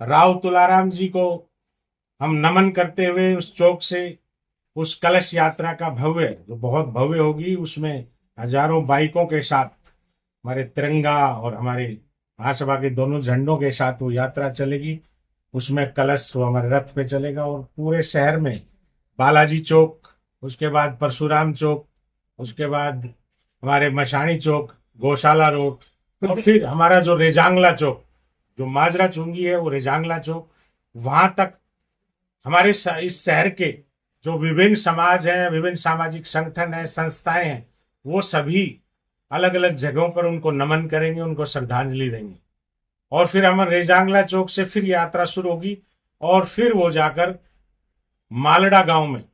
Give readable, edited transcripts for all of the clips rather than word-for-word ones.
राव तुलाराम जी को हम नमन करते हुए उस चौक से उस कलश यात्रा का भव्य, जो बहुत भव्य होगी, उसमें हजारों बाइकों के साथ हमारे तिरंगा और हमारे महासभा के दोनों झंडों के साथ वो यात्रा चलेगी। उसमें कलश वो हमारे रथ पे चलेगा और पूरे शहर में बालाजी चौक, उसके बाद परशुराम चौक, उसके बाद हमारे मशाणी चौक, गौशाला रोड, और फिर हमारा जो रेजांगला चौक, जो माजरा चुंगी है वो रेजांगला चौक, वहां तक हमारे इस शहर के जो विभिन्न समाज हैं, विभिन्न सामाजिक संगठन हैं, संस्थाएं हैं, वो सभी अलग अलग जगहों पर उनको नमन करेंगे, उनको श्रद्धांजलि देंगे। और फिर हम रेजांगला चौक से फिर यात्रा शुरू होगी और फिर वो जाकर मालड़ा गांव में,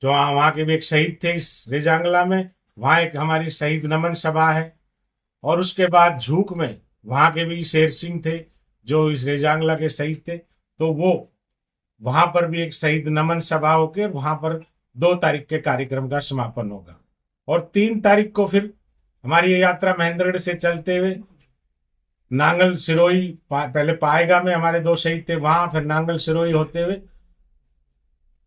जो वहां के भी एक शहीद थे इस रेजांगला में, वहां एक हमारी शहीद नमन सभा है। और उसके बाद झूक में वहां के भी शेर सिंह थे जो इस रेजांगला के शहीद थे, तो वो वहां पर भी एक शहीद नमन सभा होकर वहां पर 2 तारीख के कार्यक्रम का समापन होगा। और 3 तारीख को फिर हमारी ये यात्रा महेंद्रगढ़ से चलते हुए नांगल सिरोही, पहले पाएगा में हमारे 2 शहीद थे वहां, फिर नांगल सिरोही होते हुए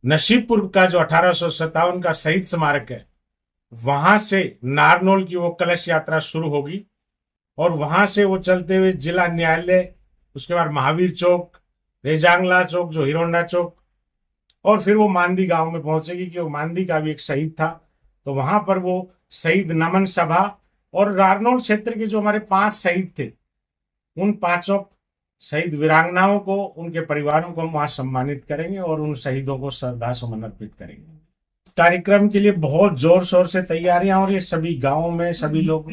नसीबपुर का जो 1857 का शहीद स्मारक है, वहां से नारनौल की वो कलश यात्रा शुरू होगी और वहां से वो चलते हुए जिला न्यायालय, उसके बाद महावीर चौक, रेजांगला चौक जो हिरोंडा चौक, और फिर वो मांदी गांव में पहुंचेगी कि वो मांदी का भी एक शहीद था, तो वहां पर वो शहीद नमन सभा और नारनौल क्षेत्र के जो हमारे 5 शहीद थे, उन 5 शहीद वीरांगनाओं को, उनके परिवारों को हम वहां सम्मानित करेंगे और उन शहीदों को श्रद्धा सुमन अर्पित करेंगे। कार्यक्रम के लिए बहुत जोर शोर से तैयारियां हो रही है सभी गांवों में, सभी लोग,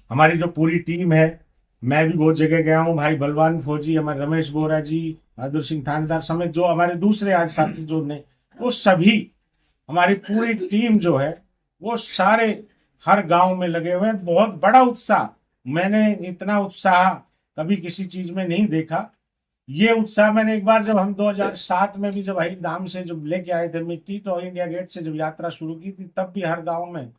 हमारी जो पूरी टीम है, मैं भी बहुत जगह गया हूँ, भाई बलवान फौजी, हमारे रमेश बोरा जी, बहादुर सिंह थानेदार समेत जो हमारे दूसरे आज साथी जो ने, वो सभी हमारी पूरी टीम जो है वो सारे हर गांव में लगे हुए हैं। बहुत बड़ा उत्साह, मैंने इतना उत्साह कभी किसी चीज में नहीं देखा। ये उत्साह मैंने एक बार जब हम 2007 में भी जब अहिर धाम से जब लेके आए थे मिट्टी, तो इंडिया गेट से जब यात्रा शुरू की थी, तब भी हर गांव में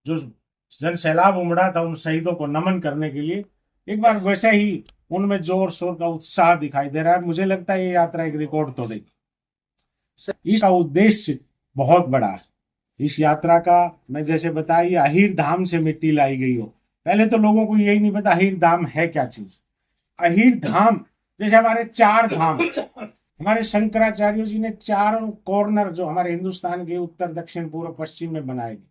जो जन सैलाब उमड़ा था उन शहीदों को नमन करने के लिए, एक बार वैसे ही उनमें जोर शोर का उत्साह दिखाई दे रहा है। मुझे लगता है ये यात्रा एक रिकॉर्ड तो देगी। इसका उद्देश्य बहुत बड़ा है। इस यात्रा का मैं जैसे बताया, अहिर धाम से मिट्टी लाई गई हो। पहले तो लोगों को यही नहीं पता अहिर धाम है क्या चीज। अहिर धाम जैसे हमारे 4 धाम, हमारे शंकराचार्य जी ने 4 कॉर्नर जो हमारे हिंदुस्तान के उत्तर, दक्षिण, पूर्व, पश्चिम में बनाए गए,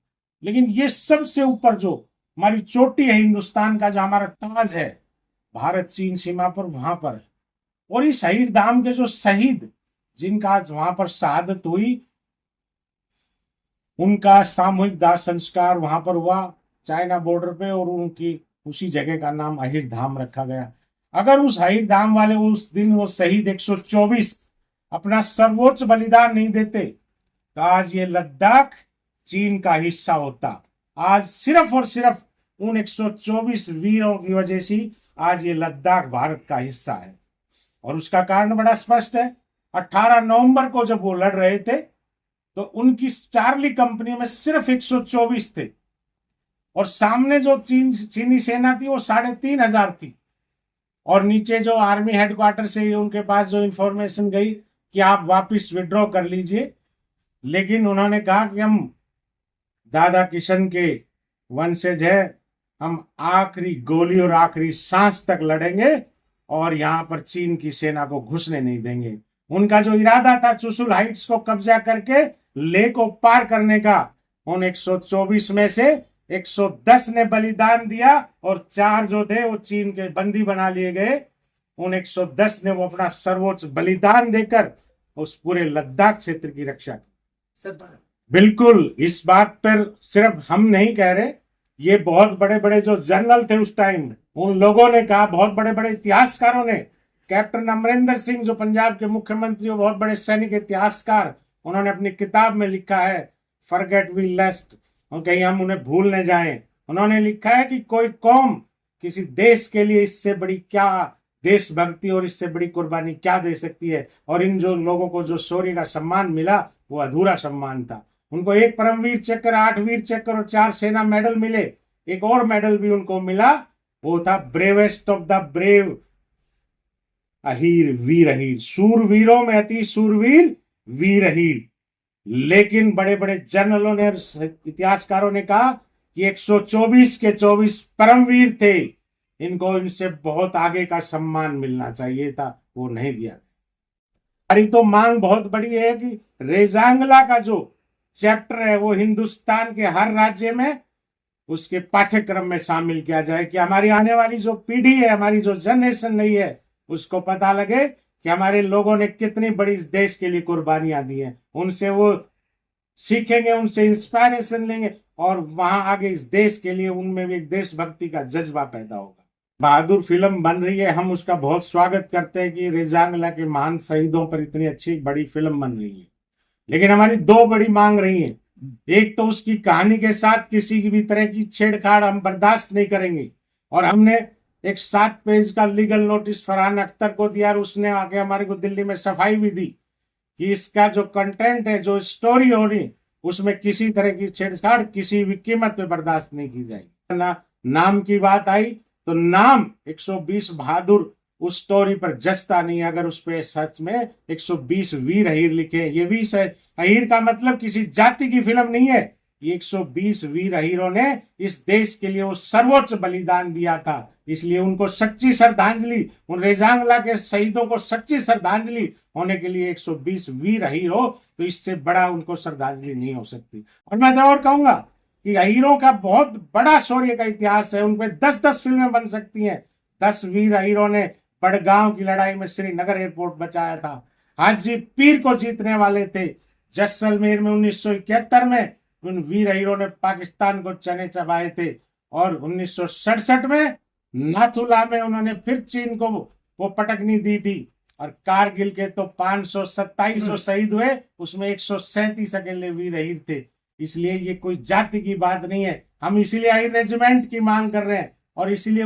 लेकिन ये सबसे ऊपर जो हमारी चोटी है हिंदुस्तान का, जो हमारा ताज है भारत चीन सीमा पर, वहां पर। और इस अहिर धाम के जो शहीद जिनका आज वहां पर शहादत हुई, उनका सामूहिक दाह संस्कार वहां पर हुआ चाइना बॉर्डर पे, और उनकी उसी जगह का नाम अहिर धाम रखा गया। अगर उस अहिर धाम वाले उस दिन वो शहीद 124 अपना सर्वोच्च बलिदान नहीं देते, तो आज ये लद्दाख चीन का हिस्सा होता। आज सिर्फ और सिर्फ उन 124 वीरों की वजह से आज ये लद्दाख भारत का हिस्सा है। और उसका कारण बड़ा स्पष्ट है। 18 नवंबर को जब वो लड़ रहे थे, तो उनकी चार्ली कंपनी में सिर्फ 124 थे, और सामने जो चीनी सेना थी वो 3,500 थी। और नीचे जो आर्मी हेडक्वार्टर से उनके पास जो इंफॉर्मेशन गई कि आप वापस विड्रॉ कर लीजिए, लेकिन उन्होंने कहा कि हम दादा किशन के वंशज है, हम आखिरी गोली और आखिरी सांस तक लड़ेंगे और यहां पर चीन की सेना को घुसने नहीं देंगे। उनका जो इरादा था चुशुल हाइट्स को कब्जा करके ले को पार करने का, उन 124 में से 110 ने बलिदान दिया और 4 जो थे वो चीन के बंदी बना लिए गए। उन 110 ने वो अपना सर्वोच्च बलिदान देकर उस पूरे लद्दाख क्षेत्र की रक्षा की। बिल्कुल, इस बात पर सिर्फ हम नहीं कह रहे, ये बहुत बड़े बड़े जो जनरल थे उस टाइम, उन लोगों ने कहा, बहुत बड़े बड़े इतिहासकारों ने, कैप्टन अमरिंदर सिंह जो पंजाब के मुख्यमंत्री, बहुत बड़े सैनिक इतिहासकार, उन्होंने अपनी किताब में लिखा है फॉरगेट वी लेस्ट, और कहीं हम उन्हें भूल न जाएं। उन्होंने लिखा है कि कोई कौम किसी देश के लिए इससे बड़ी क्या देशभक्ति और इससे बड़ी कुर्बानी क्या दे सकती है, और इन जो लोगों को जो शौर्य का सम्मान मिला वो अधूरा सम्मान था। उनको 1 परमवीर चक्र, 8 वीर चक्र और 4 सेना मेडल मिले। एक और मेडल भी उनको मिला, वो था bravest of the brave, Ahir वीर अहीर, शूरवीरों में अति शूरवीर वीर अहीर। लेकिन बड़े बड़े जनरलों ने, इतिहासकारों ने कहा कि 124 के 24 परमवीर थे, इनको इनसे बहुत आगे का सम्मान मिलना चाहिए था, वो नहीं दिया। हमारी तो मांग बहुत बड़ी है कि रेजांगला का जो चैप्टर है वो हिंदुस्तान के हर राज्य में उसके पाठ्यक्रम में शामिल किया जाए, कि हमारी आने वाली जो पीढ़ी है, हमारी जो जनरेशन नहीं है, उसको पता लगे कि हमारे लोगों ने कितनी बड़ी इस देश के लिए कुर्बानियां दी हैं। उनसे वो सीखेंगे, उनसे इंस्पायरेशन लेंगे और वहां आगे इस देश के लिए उनमें भी एक देशभक्ति का जज्बा पैदा होगा। बहादुर फिल्म बन रही है, हम उसका बहुत स्वागत करते हैं कि रेजांगला के महान शहीदों पर इतनी अच्छी बड़ी फिल्म बन रही है। लेकिन हमारी दो बड़ी मांग रही है। एक तो उसकी कहानी के साथ किसी की भी तरह की छेड़छाड़ हम बर्दाश्त नहीं करेंगे, और हमने एक 7 पेज का लीगल नोटिस फरहान अख्तर को दिया और उसने आके हमारे को दिल्ली में सफाई भी दी कि इसका जो कंटेंट है, जो स्टोरी हो रही, उसमें किसी तरह की छेड़छाड़ किसी भी कीमत पे बर्दाश्त नहीं की जाएगी। नाम की बात आई तो नाम 120 बहादुर उस स्टोरी पर जचता नहीं, अगर उस पे सच में 120 वीर अहीर लिखे। ये वीर अहीर का मतलब किसी जाति की फिल्म नहीं है, ये 120 वीर अहीरों ने इस देश के लिए वो सर्वोच्च बलिदान दिया था, इसलिए उनको सच्ची श्रद्धांजलि, उन रेजांगला के शहीदों को सच्ची श्रद्धांजलि होने के लिए 120 वीर अहीर हो, तो इससे बड़ा उनको श्रद्धांजलि नहीं हो सकती। और मैं तो और कहूंगा कि अहीरों का बहुत बड़ा शौर्य का इतिहास है, उनपे 10-10 फिल्में बन सकती हैं। 10 वीर अहीरों ने बड़गांव की लड़ाई में श्रीनगर एयरपोर्ट बचाया था, हाजी पीर को जीतने वाले थे, जैसलमेर में 1971 में उन वीर अहीरों ने पाकिस्तान को चने चबाए थे, और 1967 में नाथुला में उन्होंने फिर चीन को वो पटकनी दी थी, और कारगिल के तो 527 शहीद हुए, उसमें 137 अकेले वीर अहीर थे। इसलिए ये कोई जाति की बात नहीं है, हम इसीलिए अहीर रेजिमेंट की मांग कर रहे हैं, और इसीलिए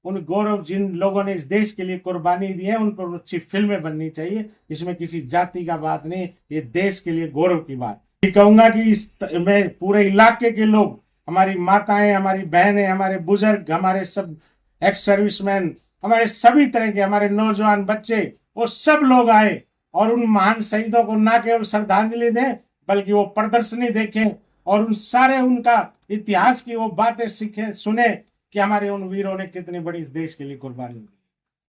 उन गौरव जिन लोगों ने इस देश के लिए कुर्बानी दी है, उन पर अच्छी फिल्में बननी चाहिए। इसमें किसी जाति का बात नहीं, ये देश के लिए गौरव की बात। कहूंगा कि इस में पूरे इलाके के लोग, हमारी माताएं, हमारी बहनें, हमारे बुजुर्ग, हमारे सब एक्स सर्विसमैन, हमारे सभी तरह के, हमारे नौजवान बच्चे, वो सब लोग आए और उन महान शहीदों को ना केवल श्रद्धांजलि दें, बल्कि वो प्रदर्शनी देखें और उन सारे उनका इतिहास की वो बातें सीखें, सुने कि हमारे उन वीरों ने कितनी बड़ी इस देश के लिए कुर्बानी दी।